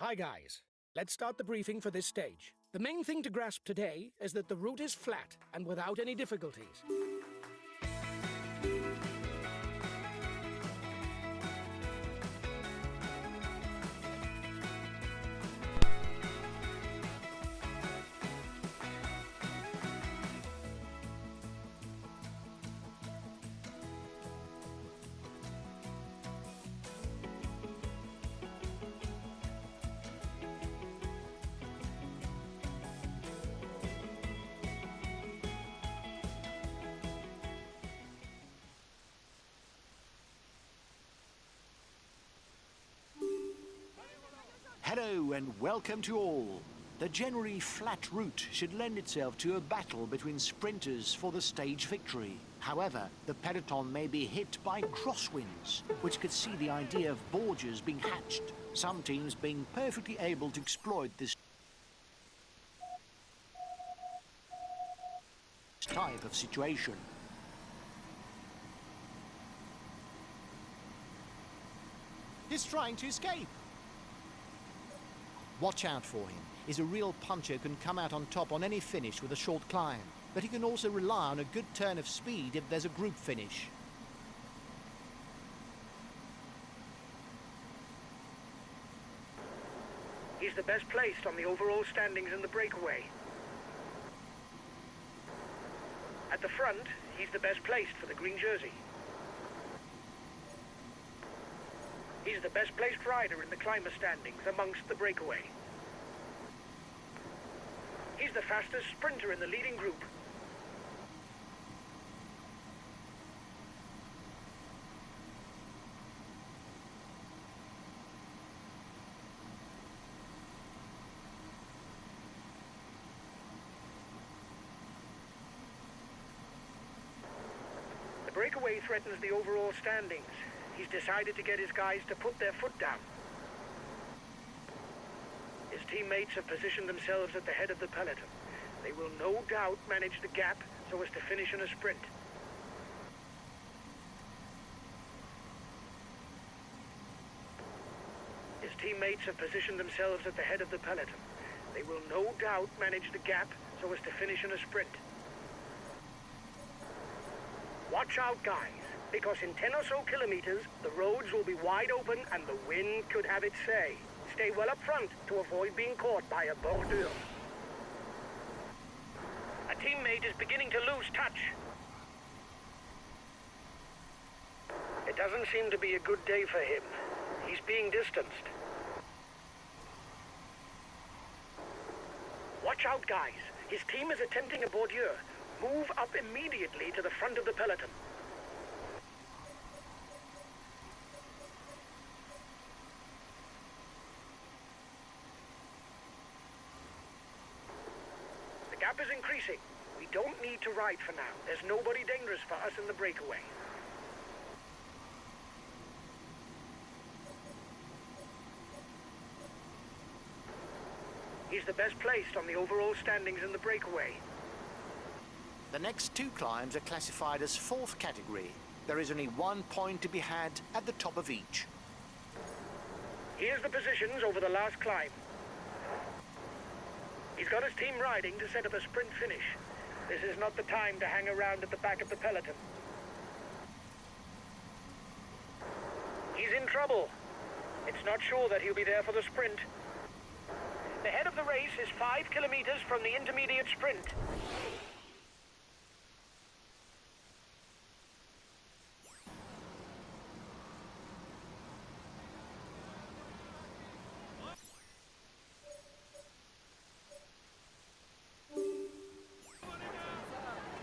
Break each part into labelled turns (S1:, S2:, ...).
S1: Hi guys, let's start the briefing for this stage. The main thing to grasp today is that the route is flat and without any difficulties.
S2: Hello and welcome to all. The generally flat route should lend itself to a battle between sprinters for the stage victory. However, the peloton may be hit by crosswinds, which could see the idea of Borgias being hatched, some teams being perfectly able to exploit this type of situation. He's trying to escape. Watch out for him. He's a real puncher who can come out on top on any finish with a short climb. But he can also rely on a good turn of speed if there's a group finish.
S1: He's the best placed on the overall standings in the breakaway. At the front, he's the best placed for the green jersey. He's the best placed rider in the climber standings amongst the breakaway. He's the fastest sprinter in the leading group. The breakaway threatens the overall standings. He's decided to get his guys to put their foot down. His teammates have positioned themselves at the head of the peloton. They will no doubt manage the gap so as to finish in a sprint. His teammates have positioned themselves at the head of the peloton. They will no doubt manage the gap so as to finish in a sprint. Watch out, guys. Because in 10 or so kilometers, the roads will be wide open and the wind could have its say. Stay well up front to avoid being caught by a bordure. A teammate is beginning to lose touch. It doesn't seem to be a good day for him. He's being distanced. Watch out, guys. His team is attempting a bordure. Move up immediately to the front of the peloton. The gap is increasing. We don't need to ride for now. There's nobody dangerous for us in the breakaway. He's the best placed on the overall standings in the breakaway.
S2: The next two climbs are classified as fourth category. There is only 1 point to be had at the top of each.
S1: Here's the positions over the last climb. He's got his team riding to set up a sprint finish. This is not the time to hang around at the back of the peloton. He's in trouble. It's not sure that he'll be there for the sprint. The head of the race is 5 kilometers from the intermediate sprint.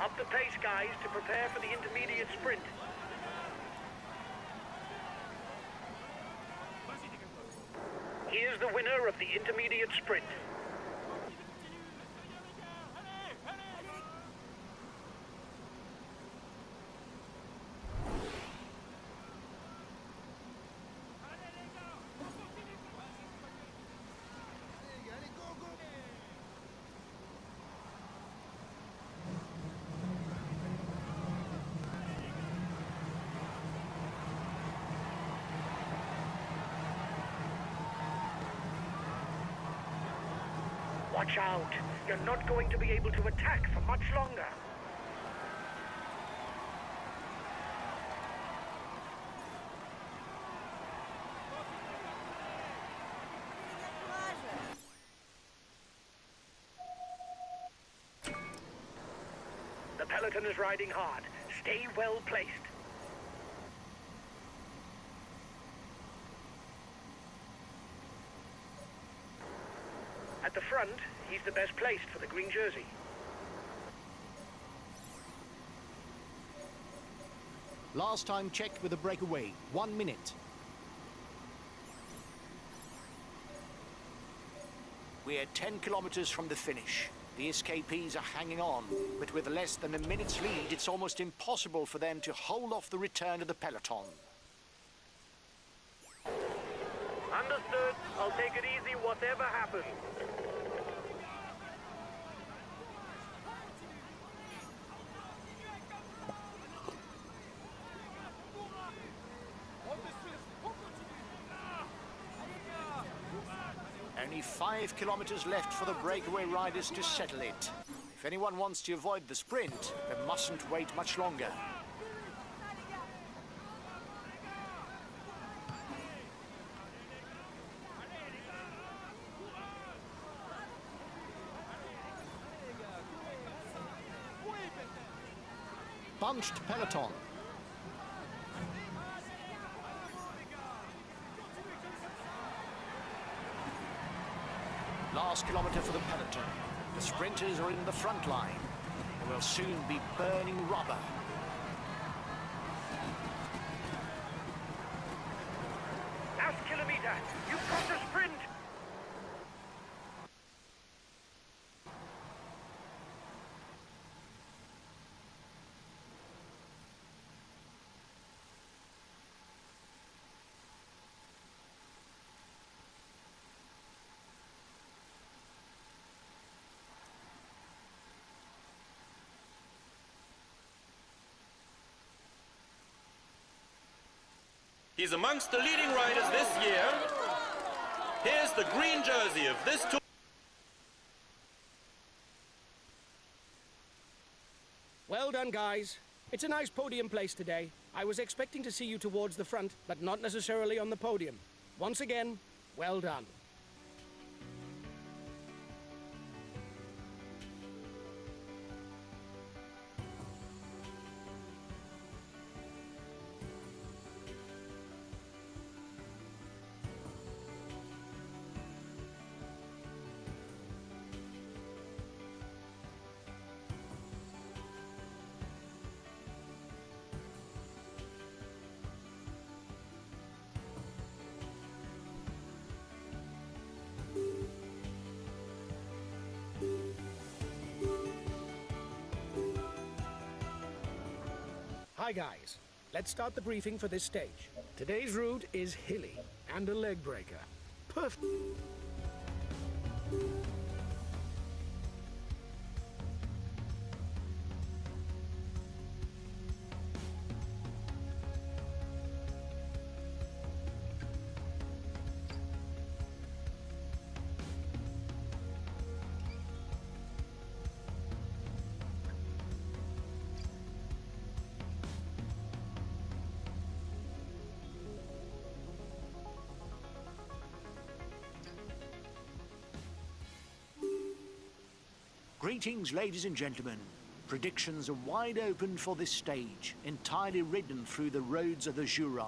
S1: Up the pace, guys, to prepare for the intermediate sprint. Here's the winner of the intermediate sprint. Watch out. You're not going to be able to attack for much longer. The peloton is riding hard. Stay well placed. At the front, he's the best placed for the green jersey.
S2: Last time checked with the breakaway. 1 minute. We're 10 kilometers from the finish. The escapees are hanging on, but with less than a minute's lead, it's almost impossible for them to hold off the return of the peloton.
S1: Understood. I'll take it easy whatever happens.
S2: Only 5 kilometers left for the breakaway riders to settle it. If anyone wants to avoid the sprint, they mustn't wait much longer. Bunched peloton. Last kilometre for the peloton. The sprinters are in the front line. They will soon be burning rubber.
S1: Last kilometre. You've got to sprint.
S3: He's amongst the leading riders this year. Here's the green jersey of this tour.
S4: Well done, guys. It's a nice podium place today. I was expecting to see you towards the front, but not necessarily on the podium. Once again, well done. Hi guys, let's start the briefing for this stage. Today's route is hilly and a leg breaker. Perfect.
S2: Greetings, ladies and gentlemen. Predictions are wide open for this stage, entirely ridden through the roads of the Jura.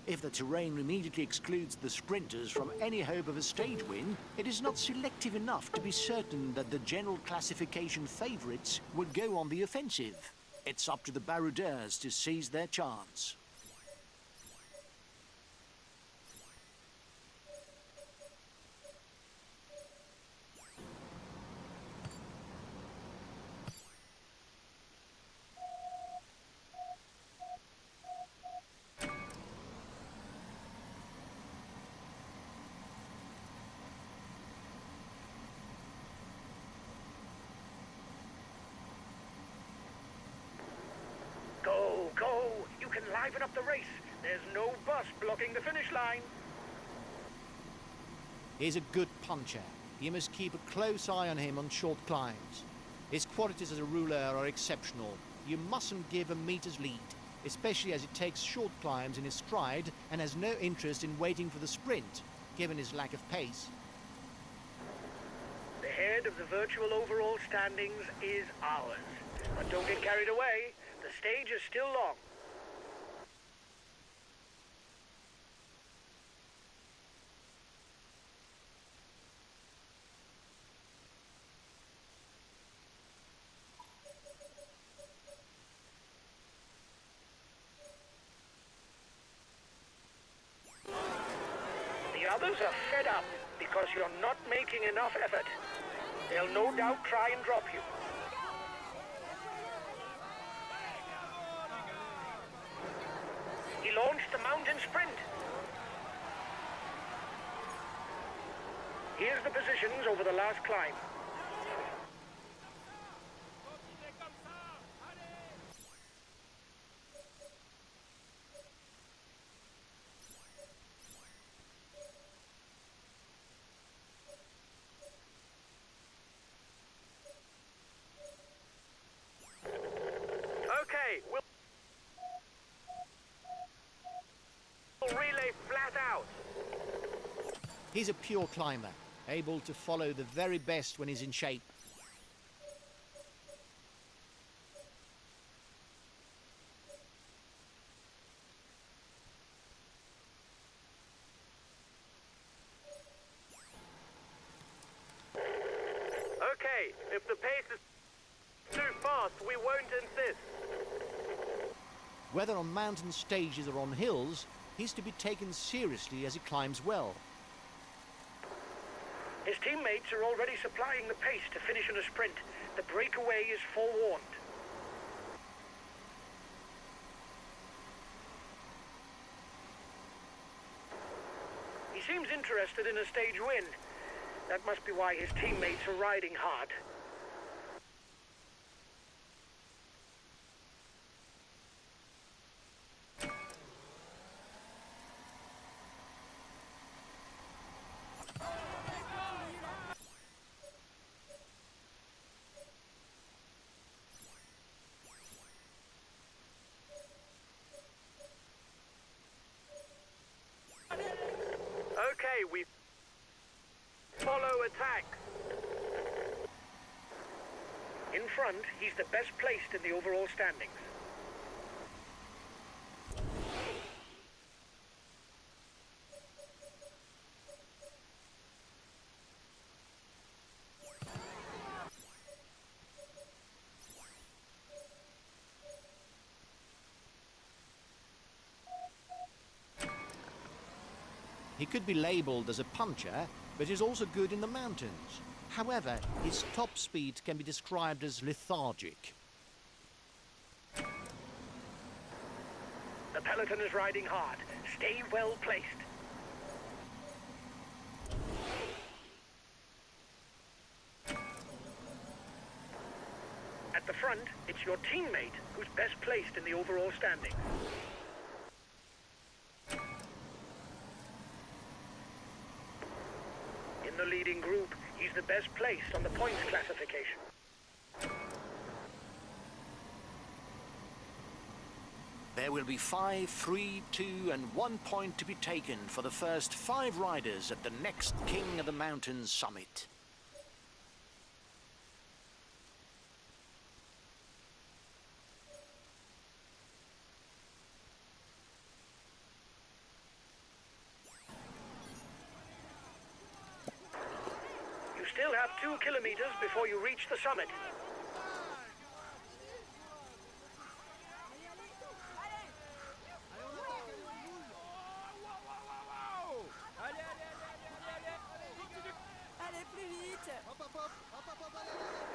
S2: If the terrain immediately excludes the sprinters from any hope of a stage win, it is not selective enough to be certain that the general classification favourites would go on the offensive. It's up to the baroudeurs to seize their chance.
S1: Go! You can liven up the race. There's no bus blocking the finish line.
S2: Here's a good puncher. You must keep a close eye on him on short climbs. His qualities as a ruler are exceptional. You mustn't give a meter's lead, especially as he takes short climbs in his stride and has no interest in waiting for the sprint, given his lack of pace.
S1: The head of the virtual overall standings is ours. But don't get carried away. The stage is still long. The others are fed up because you're not making enough effort. They'll no doubt try and drop you. He launched the mountain sprint. Here's the positions over the last climb. Okay, we'll relay flat out.
S2: He's a pure climber, able to follow the very best when he's in shape.
S1: Okay, if the pace is too fast, we won't insist.
S2: Whether on mountain stages or on hills, he's to be taken seriously as he climbs well.
S1: His teammates are already supplying the pace to finish in a sprint. The breakaway is forewarned. He seems interested in a stage win. That must be why his teammates are riding hard. Okay, we follow attack. In front, he's the best placed in the overall standings.
S2: He could be labelled as a puncher, but is also good in the mountains. However, his top speed can be described as lethargic.
S1: The peloton is riding hard. Stay well placed. At the front, it's your teammate who's best placed in the overall standing. In the leading group, he's the best placed on the points classification.
S2: There will be 5, 3, 2 and 1 point to be taken for the first 5 riders at the next King of the Mountains summit.
S1: You still have 2 kilometers before you reach the summit.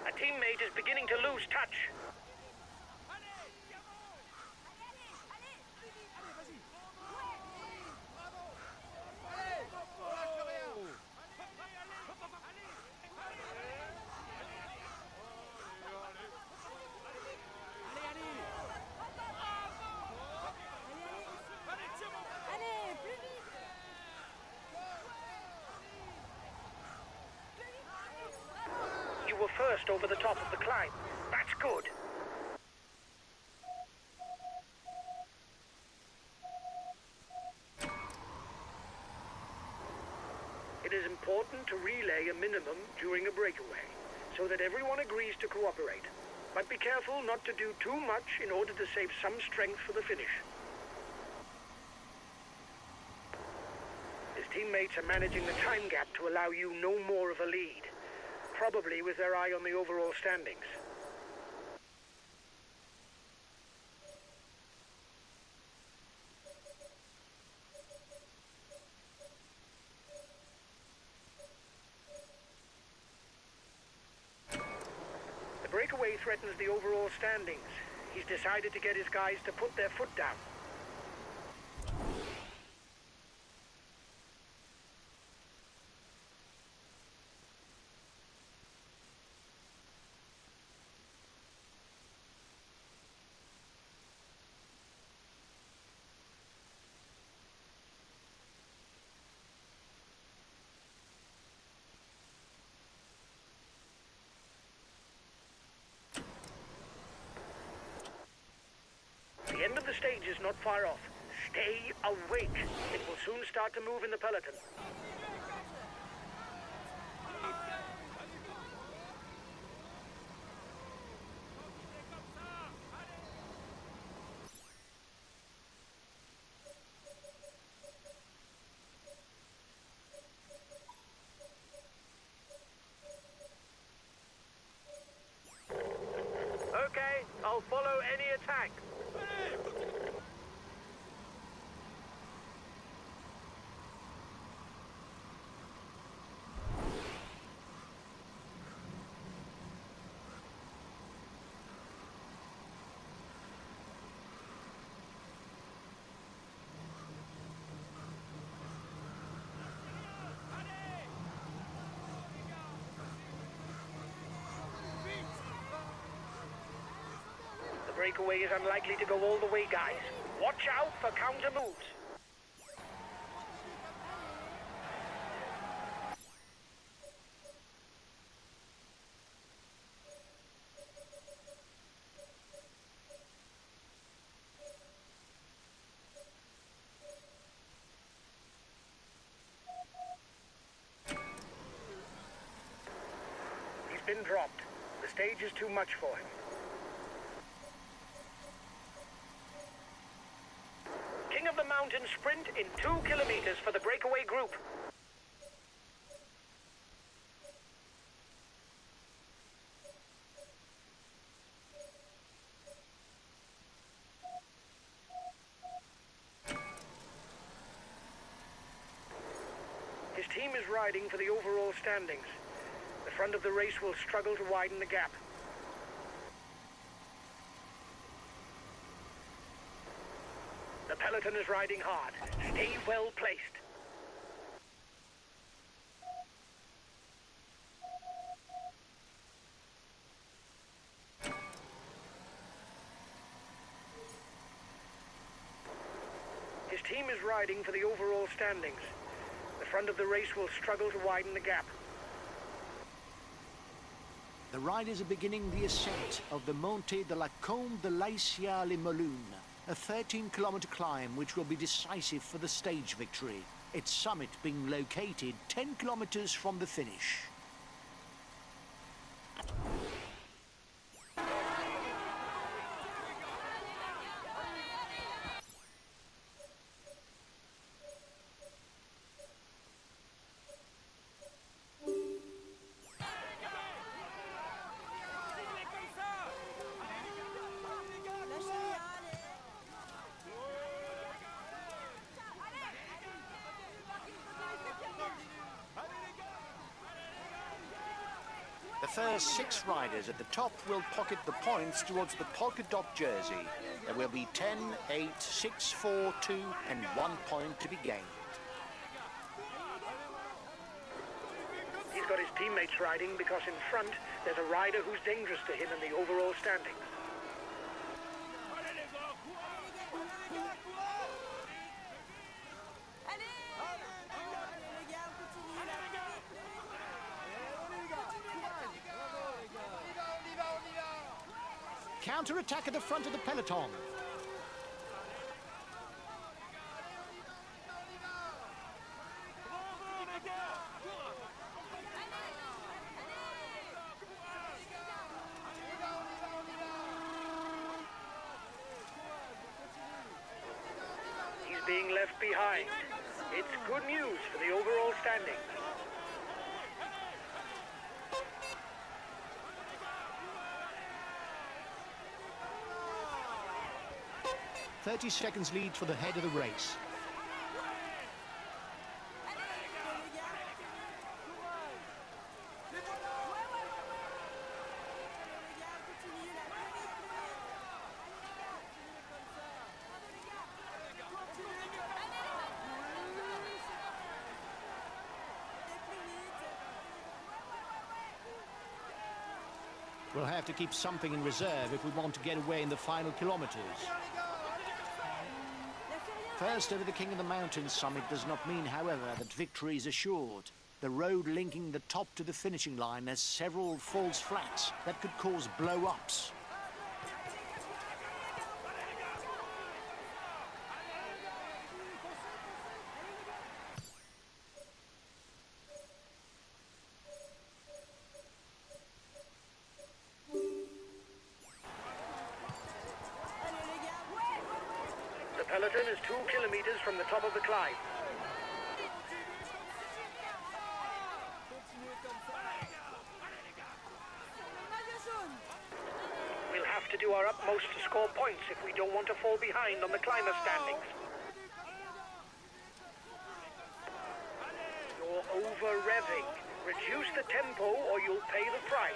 S1: A teammate is beginning to lose touch. just over the top of the climb. That's good. It is important to relay a minimum during a breakaway, so that everyone agrees to cooperate. But be careful not to do too much in order to save some strength for the finish. His teammates are managing the time gap to allow you no more of a lead, probably with their eye on the overall standings. The breakaway threatens the overall standings. He's decided to get his guys to put their foot down. The end of the stage is not far off. Stay awake. It will soon start to move in the peloton. Okay, I'll follow any attack. The breakaway is unlikely to go all the way, guys. Watch out for counter moves. He's been dropped. The stage is too much for him. King of the Mountain sprint in 2 kilometers for the breakaway group. His team is riding for the overall standings. The front of the race will struggle to widen the gap. The peloton is riding hard. Stay well placed. His team is riding for the overall standings. The front of the race will struggle to widen the gap.
S2: The riders are beginning the ascent of the Monte de la Combe de l'Aïsia-les-Molunes, a 13-kilometer climb which will be decisive for the stage victory, its summit being located 10 kilometers from the finish. The first 6 riders at the top will pocket the points towards the polka dot jersey. There will be 10, 8, 6, 4, 2 and 1 point to be gained.
S1: He's got his teammates riding because in front there's a rider who's dangerous to him in the overall standings.
S2: Counter-attack at the front of the peloton.
S1: He's being left behind. It's good news for the overall standings.
S2: 30 seconds lead for the head of the race. We'll have to keep something in reserve if we want to get away in the final kilometers. First over the King of the Mountains summit does not mean, however, that victory is assured. The road linking the top to the finishing line has several false flats that could cause blow-ups.
S1: The peloton is 2 kilometers from the top of the climb. We'll have to do our utmost to score points if we don't want to fall behind on the climber standings. You're over-revving. Reduce the tempo or you'll pay the price.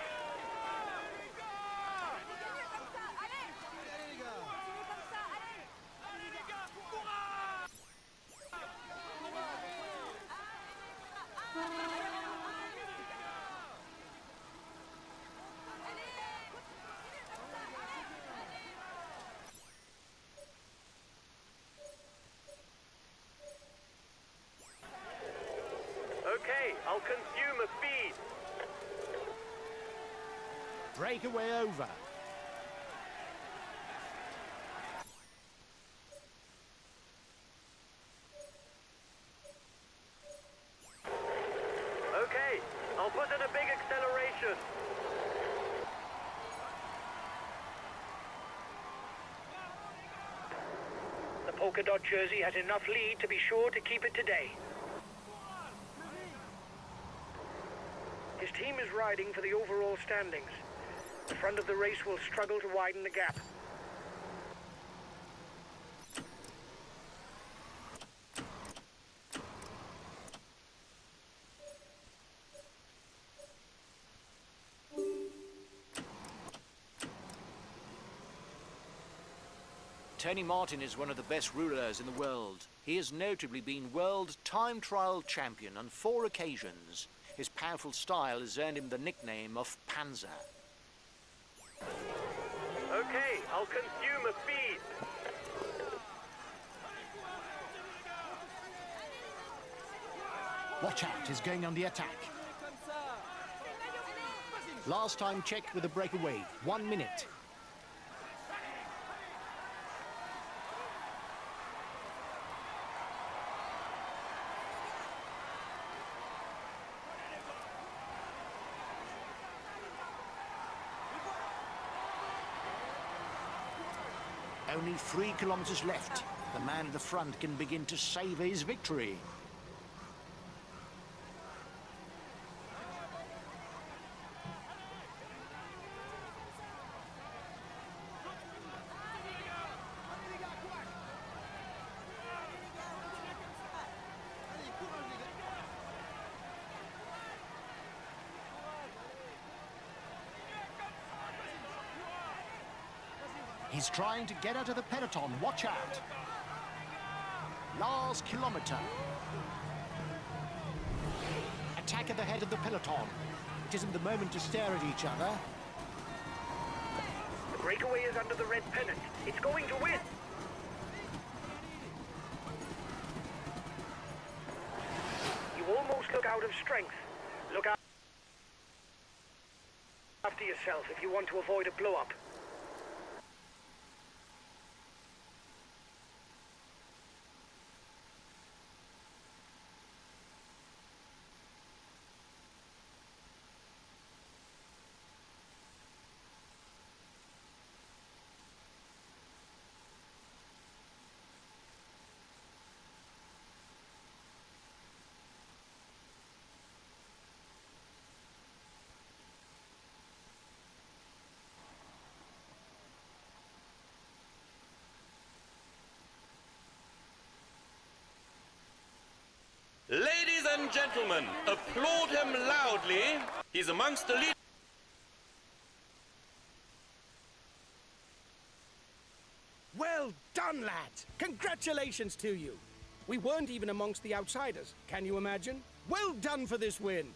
S1: Okay, I'll consume a feed.
S2: Breakaway over.
S1: Okay, I'll put in a big acceleration. The polka dot jersey has enough lead to be sure to keep it today. His team is riding for the overall standings. The front of the race will struggle to widen the gap.
S2: T.Martin is one of the best rulers in the world. He has notably been world time trial champion on 4 occasions. His powerful style has earned him the nickname of Panzer.
S1: Okay, I'll consume a feed.
S2: Watch out, he's going on the attack. Last time check with the breakaway, 1 minute. Only 3 kilometers left. The man at the front can begin to savor his victory. He's trying to get out of the peloton. Watch out. Last kilometer. Attack at the head of the peloton. It isn't the moment to stare at each other.
S1: The breakaway is under the red pennant. It's going to win. You almost look out of strength. Look out after yourself if you want to avoid a blow-up.
S3: and gentlemen, applaud him loudly. He's amongst the lead.
S4: Well done, lads! Congratulations to you! We weren't even amongst the outsiders. Can you imagine? Well done for this win!